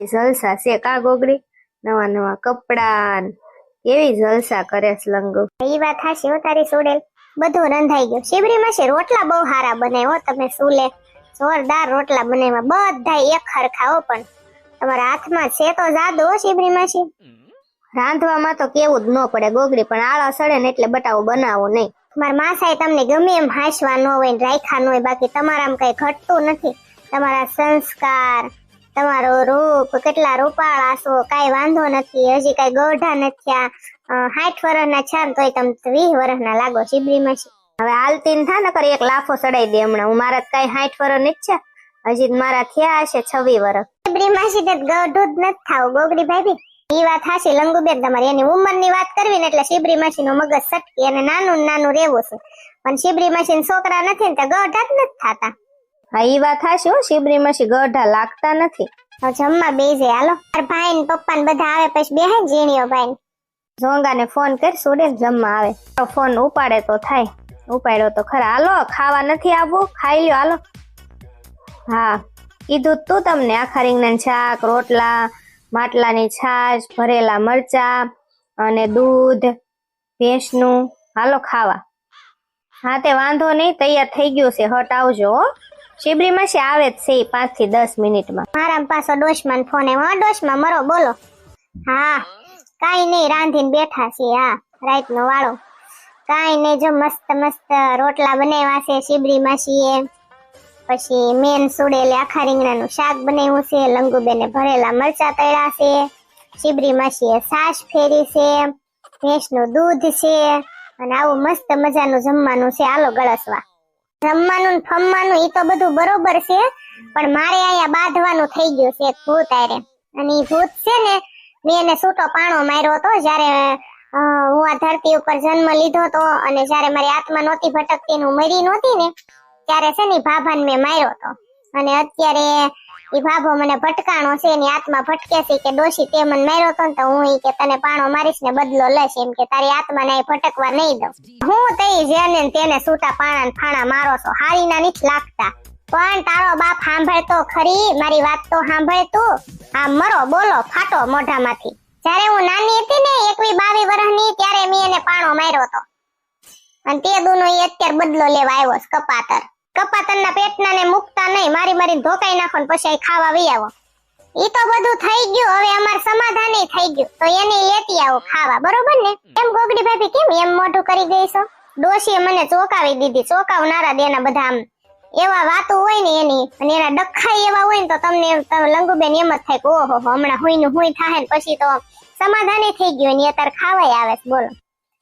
જલસા છે કા ગોગડી, નવા નવા કપડા કેવી જલસા કરે છે લંગુ. એ વાત હાશી હો તારી સોડેલ, બધું રંધાઈ ગયું. શિબરી માસી રોટલા બહુ સારા બનાવ્યા હો તમે, સુલે જોરદાર રોટલા બનાવ્યા, બધા એક હરખા હો. પણ તમારા હાથમાં છે તો જાદુ હો શિબરી માસી. રાંધવામાં તો કેવું જ ન પડે ગોગડી, પણ આળા સડે ને એટલે બટાવો બનાવો નહીં. મારા માસાએ તમને ગમે એમ હાંસવા ન હોય ને રાખ્યા ન હોય, બાકી તમારામાં કઈ ઘટતું નથી. તમારા સંસ્કાર, તમારો રૂપ, કેટલા રૂપાળા છો, કાઈ વાંધો નથી. હજી કઈ ગોઢા નથી. 60 વર્ષના છે ને તોય તમે 20 વર્ષના લાગો શિબરી માસી. હવે હાલતી થા ને કરી એક લાફો સડાઈ દે હમણાં. હું મારા કઈ 60 વર્ષ ની જ છે, હજી મારા થયા હશે 26 વર્ષ. શિબરી માસી તો ગોઢું જ નથી થાવ ગોગડી ભાભી. ઈ વાત હાશી લંગુબેન તમારી. એની ઉંમરની વાત કરવી ને એટલે શિબરી માસી નું મગજ સટકી અને નાનું નાનું રહેવું છે. પણ શિબરી માસી છોકરા નથી ને તો ગોઢા જ નથી થતા. હા ઈ વાત હાશી હો, શિબરી માસી ગઢા લાગતા નથી. જમવા બેસે હાલો. ભાઈ ને પપ્પા ને બધા આવે પછી બેહે જીણીઓ ભાઈ. ઝોંગા ને ફોન કર, સુડે જમવા આવે તો ફોન ઉપાડે તો થાય. ઉપાડ્યો તો ખરા. હાલો ખાવા નથી આવવું, ખાઈ લ્યો હાલો. હા કીધું તું તમને, આખા રીંગણા શાક, રોટલા, માટલાની છાશ, ભરેલા મરચા અને દૂધ ભેંસનું. હાલો ખાવા. હા તે વાંધો નહીં, તૈયાર થઈ ગયું છે, હટ આવજો હો. શિબરી માસી આવે જ છે 5 થી 10 મિનિટમાં. મારા પાછો ડોશમાં ફોન આવ્યો. ડોશમાં મરો બોલો. હા કાઈ નહીં, રાંધીને બેઠા છીએ. હા રાત નો વાળો કાઈ નહીં, જો મસ્ત મસ્ત રોટલા બનાવ્યા છે શિબરી માસીએ. પછી મેન સુડેલે આખા રીંગણાનું શાક બનાવ્યું છે. લંગુબેને ભરેલા મરચા તળ્યા છે. શિબરી માસીએ છાશ ફેરી છે. ભેંસનું દૂધ છે અને આવું મસ્ત મજાનું જમવાનું છે. હાલો ગળસવા. જમવાનું ફમવાનું ઈ તો બધું બરોબર છે, પણ મારે અહીંયા બાંધવાનું થઈ ગયું છે એક ભૂત આરે. અને ઈ ભૂત છે ને, મેં એને છૂટો પાણો માર્યો હતો જયારે હું આ ધરતી ઉપર જન્મ લીધો હતો. અને જયારે મારી આત્મા નહોતી ભટકતી ને હું મરી નહોતી ને, ત્યારે છે ને ભાભાને મેં માર્યો હતો. અને અત્યારે ઈ ભાભો મને ભટકાણો છે, એની આત્મા ભટકે છે કે ડોશી તે મને માર્યો હતો ને તો હું ઈ કે તને પાણો મારીશ ને બદલો લઈશ, એમ કે તારી આત્માને અહીં ભટકવા નહીં દઉં. હું તઈ જેને તેને છૂટા પાણા ને ફાણા મારો છો, હારીના નથી લાગતા. પણ તારો બાપ સાંભળતો ખરી, મારી વાત તો સાંભળ તું. આ મરો બોલો ફાટો મોઢામાંથી. જયારે હું નાની હતી ને 21-22 વર્ષની, ત્યારે મેં એને પાણો માર્યો હતો. અને તે દુનો ઈ અત્યારે બદલો લેવા આવ્યો છે. કપાતરના પેટના ને મુકતા નહીં, મારી મારીને ધોકાઈ નાખો ને પછી ખાવા વી આવો. ઈ તો બધું થઈ ગયું, હવે અમાર સમાધાન થઈ ગયું, તો એને લેતી આવો ખાવા, બરોબર ને? એમ ગોગડી ભાભી કેમ એમ મોઢું કરી ગઈ છો? ડોશીએ મને ચોકાવી દીધી. ચોકાવનારા દેના બધા આમ એવા વાતો હોય ને એની, અને એના ડખ્ખા એવા હોય ને તો તમને લંગુબેન એમ જ થાય કે ઓહો હમણાં હુંય હુંય થાય ને પછી તો સમાધાન થઈ ગયું ને અત્યારે ખાવાય આવે છે. બોલો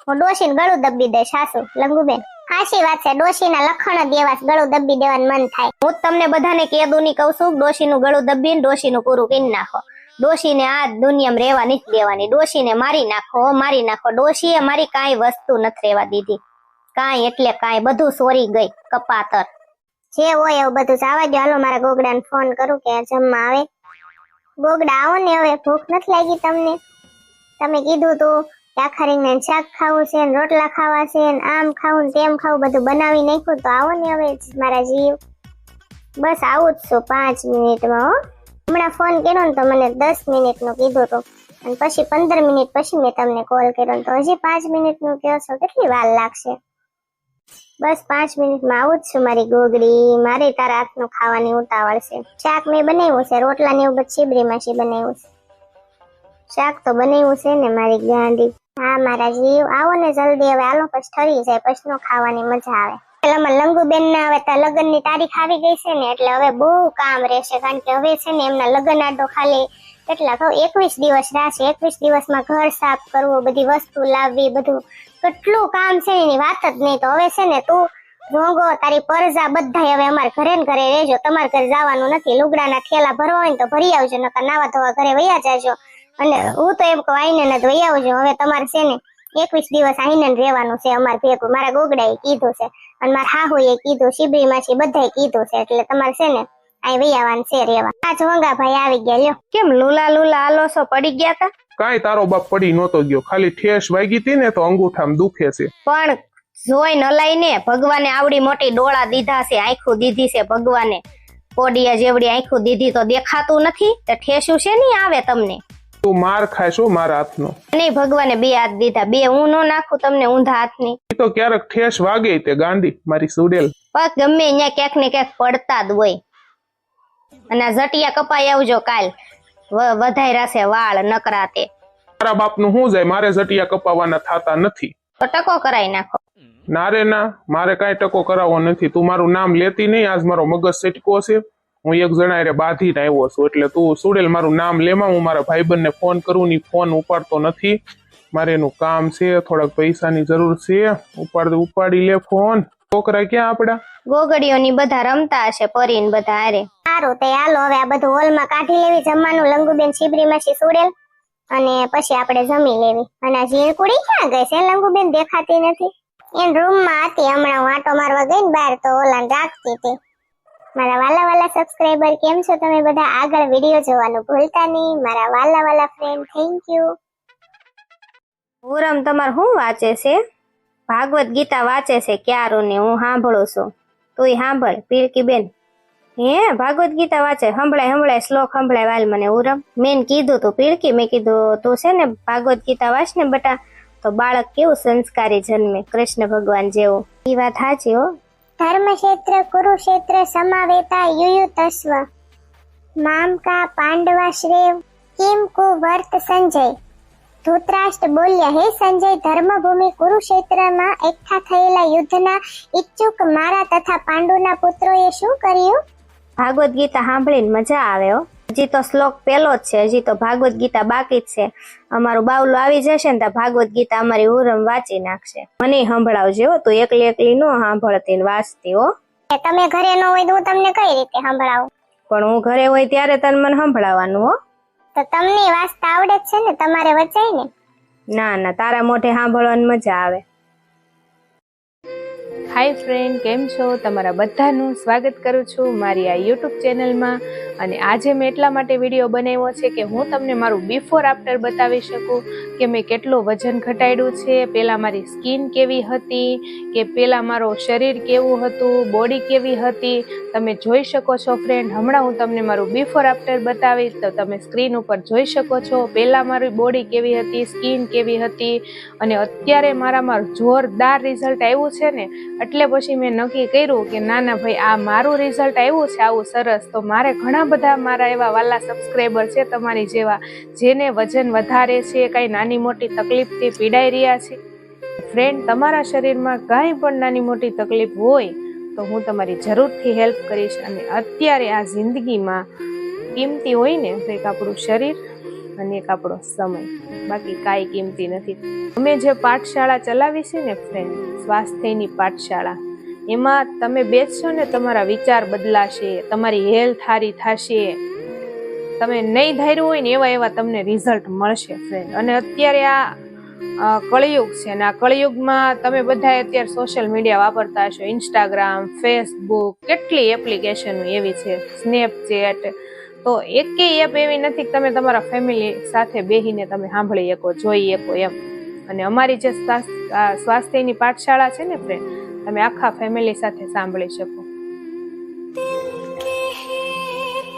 હું ડોશીને ગળું દબી દે સાસુ લંગુબેન. હાચી વાત છે, ડોશીના લખણ જ એવા ગળું દબી દેવાનું મન થાય. હું તમને બધાને કેદુની કહું છું, ડોશીનું ગળું દબીને ડોશીનું પૂરું કરી નાખો. ડોશીને આ દુનિયામાં રહેવા નથી દેવાની. ડોશીને મારી નાખો, મારી નાખો. ડોશીએ મારી કાંઈ વસ્તુ નથી રહેવા દીધી, કાંઈ એટલે કાંઈ, બધું સોરી ગઈ કપાતર. જે હોય એવું બધું જવા દો. હાલો મારા ગોગડાને ફોન કરું કે જમવા આવે. ગોગડા આવો ને, હવે ભૂખ નથી લાગી તમને? તમે કીધું તું આખા રીંગણાનું શાક ખાવું છે ને રોટલા ખાવા છે ને આમ ખાવું ને તેમ ખાવું, બધું બનાવી નાખ્યું. તો આવો ને હવે મારા જીવ. બસ આવું જ છું 5 મિનિટમાં હો. હમણાં ફોન કર્યો ને તો મને 10 મિનિટનું કીધું હતું, અને પછી 15 મિનિટ પછી મેં તમને કોલ કર્યો ને તો હજી 5 મિનિટનું કહો છો. કેટલી વાર લાગશે? બસ 5 મિનિટમાં આવું જ છું મારી ગોગડી. મારે તારા હાથનું ખાવાની ઉતાવળ છે. શાક મેં બનાવ્યું છે, રોટલા ને એવું બધું શિબરી માસી બનાવ્યું છે. શાક તો બનાવ્યું છે ને મારી ગાંડી. હા મારા જીવ આવો ને જલ્દી. હવે હાલો પછી ઠરી જાય, પછી નો ખાવાની મજા આવે. પેલામાં લંગુબેન ના હવે લગ્ન ની તારીખ આવી ગઈ છે ને, એટલે હવે બહુ કામ રહેશે. કારણ કે હવે છે ને એમના લગ્ન આડો ખાલી કેટલા કહું 21 દિવસ રહેશે. 21 દિવસમાં ઘર સાફ કરવું, બધી વસ્તુ લાવવી, બધું કેટલું કામ છે એની વાત જ નહીં. તો હવે છે ને તું ભોંગો, તારી પરજા બધા હવે અમારે ઘરે ને ઘરે રહેજો. તમારે ઘરે જવાનું નથી. લુગડાના થેલા ભરવા હોય ને તો ભરી આવજો, નકર નાવા ધોવા ઘરે વયા જાજો. અને હું તો એમ કહું આઈને ને વહી આવજો. હવે તમારે છે ને 21 દિવસ આઈને રહેવાનું છે અમારે ભેગું. મારા ગોગડાએ કીધું છે અને મારા હાહુએ કીધું, શિબરી માસી બધાએ કીધું છે. એટલે તમારે છે ને અહીં વહી આવવાનું છે રહેવા. આ જોંગા ભાઈ આવી ગયા. લ્યો કેમ લુલા લુલા આલો છો? પડી ગયા તા? કાઈ તારો બાપ પડી નતો ગયો, ખાલી ઠેસ વાગી હતી ને તો અંગૂઠામાં દુખે છે. પણ જોઈ ન લઈને ભગવાને આવડી મોટી ડોળા દીધા છે, આંખું દીધી છે ભગવાને. કોડિયા જેવડી આંખું દીધી તો દેખાતું નથી તો ઠેસું છે નહીં આવે તમને. તું માર ખાશો મારા હાથનો. નહીં ભગવાને 2 હાથ દીધા, 2 હું નો નાખું તમને ઊંધા હાથની. ઈ તો ક્યારેક ઠેસ વાગે તે ગાંડી મારી સુડેલ. પગ ગમે અહીંયા ક્યાંક ને ક્યાંક પડતા જ હોય. અને આ જટિયા કપાઈ આવજો કાલ, વધાર્યા છે વાળ નકરાતે. મારા બાપનું શું જાય, મારે જટિયા કપાવવાના થતા નથી. તો ટકો કરાઈ નાખો. ના રે ના, મારે કાંઈ ટકો કરાવવો નથી. તું મારું નામ લેતી નહીં, આજ મારો મગજ સેટકો છે. હું એક જણા રે બાંધીને આવ્યો છું, એટલે તું સુડેલ મારું નામ લેમાં. હું મારા ભાઈબંધને ફોન કરું ની ફોન ઉપાડતો નથી. મારે એનું કામ છે, થોડાક પૈસાની જરૂર છે. ઉપાડી લે ફોન. છોકરા ક્યાં આપડા? ગોગડીઓની બધા રમતા હશે પરીને બધા હારે. સારું તે હાલો હવે આ બધું હોલમાં કાઢી લેવી જમવાનું, લંગુબેન શિબરી માસી સુડેલ, અને પછી આપણે જમી લેવી. અને આ ઝીણકુડી ક્યાં ગઈ છે? લંગુબેન દેખાતી નથી. એન રૂમમાં હતી, હમણાં હું આટો મારવા ગઈ ને બહાર તો ઓલાને રાખતી હતી. મારા વાલા સબસ્ક્રાઇબર કેમ છો તમે બધા? આગળ વિડીયો જોવાનું ભૂલતા નહીં મારા વાલા ફ્રેન્ડ. Thank you. પૂરમ તમાર શું વાંચે છે? ભાગવત ગીતા વાંચે છે ક્યારું ને હું સાંભળું છું. તુંય સાંભળ પીળકી બેન. હે ભાગવત ગીતા વાંચે? સંભળાય શ્લોક સંભળાય વાલ મને. ઉરમ મેં કીધું તું પીળકી, મેં કીધું તું છે ને ભાગવત ગીતા વાંચ ને બેટા, તો બાળક કેવું સંસ્કારી જન્મે કૃષ્ણ ભગવાન જેવું. એ વાત સાચી હો. ધર્મક્ષેત્ર કુરુક્ષેત્ર સમાવેતા યુયુતસ્વ મામ કા પાંડવા શ્રેવ કિમ કુ વર્ત સંજય. ધૃતરાષ્ટ્ર બોલ્યા, હે સંજય, ધર્મભૂમિ કુરુક્ષેત્રમાં એકઠા થયેલા યુદ્ધના ઈચ્છુક મારા તથા પાંડુના પુત્રોએ શું કર્યું? ભાગવત ગીતા સાંભળીને મજા આવે હો. હજી તો શ્લોક પેલો જ છે, હજી તો ભાગવત ગીતા બાકી જ છે. અમારું બાવલું આવી જશે ને તો ભાગવત ગીતા અમારી ઉરમ વાંચી નાખશે. મને સંભળાવજે હો, તું એકલી નો સાંભળતી ને વાંચતી હો. તમે ઘરે ન હોય તો હું તમને કઈ રીતે સંભળાવું? પણ હું ઘરે હોય ત્યારે તને મને સંભળાવવાનું હો. તો તમને વાંચતા આવડે જ છે ને, તમારે વચાય ને? ના તારા મોઢે સાંભળવાની મજા આવે. હાય ફ્રેન્ડ, કેમ છો? તમારા બધાનું સ્વાગત કરું છું મારી આ યુટ્યુબ ચેનલમાં. અને આજે મેં એટલા માટે વિડીયો બનાવ્યો છે કે હું તમને મારું બિફોર આફ્ટર બતાવી શકું કે મેં કેટલું વજન ઘટાડ્યું છે, પહેલાં મારી સ્કિન કેવી હતી, કે પહેલાં મારું શરીર કેવું હતું, બોડી કેવી હતી. તમે જોઈ શકો છો ફ્રેન્ડ. હમણાં હું તમને મારું બિફોર આફ્ટર બતાવીશ તો તમે સ્ક્રીન ઉપર જોઈ શકો છો. પહેલાં મારી બોડી કેવી હતી, સ્કિન કેવી હતી, અને અત્યારે મારામાં જોરદાર રિઝલ્ટ આવ્યું છે ને. એટલે પછી મેં નક્કી કર્યું કે ના ભાઈ, આ મારું રિઝલ્ટ આવ્યું છે આવું સરસ, તો મારે ઘણા બધા મારા એવા વાલા સબસ્ક્રાઈબર છે તમારી જેવા, જેને વજન વધારે છે, કાંઈ નાની મોટી તકલીફથી પીડાઈ રહ્યા છે. ફ્રેન્ડ, તમારા શરીરમાં કાંઈ પણ નાની મોટી તકલીફ હોય તો હું તમારી જરૂરથી હેલ્પ કરીશ. અને અત્યારે આ જિંદગીમાં કિંમતી હોય ને તો એક આપણું શરીર અને એક આપણો સમય, બાકી કાંઈ કિંમતી નથી. અમે જે પાઠશાળા ચલાવી છે ને ફ્રેન્ડ, સ્વાસ્થ્યની પાઠશાળા, એમાં તમે બેસશો ને તમારા વિચાર બદલાશે, તમારી હેલ્થ સારી થશે. તમે નહીં ધાર્યું હોય ને એવા તમને રિઝલ્ટ મળશે ફ્રેન્ડ. અને અત્યારે આ કળિયુગ છે ને, આ કળિયુગમાં તમે બધા અત્યારે સોશિયલ મીડિયા વાપરતા હશો, ઇન્સ્ટાગ્રામ, ફેસબુક, કેટલી એપ્લિકેશન એવી છે, સ્નેપચેટ. તો એકેય એપ એવી નથી કે તમે તમારા ફેમિલી સાથે બેસીને તમે સાંભળી શકો, જોઈ શકો એમ. અને અમારી જે સ્વાસ્થ્યની પાઠશાળા છે ને ફ્રેન્ડ, તમે આખા ફેમિલી સાથે સાંભળી શકો.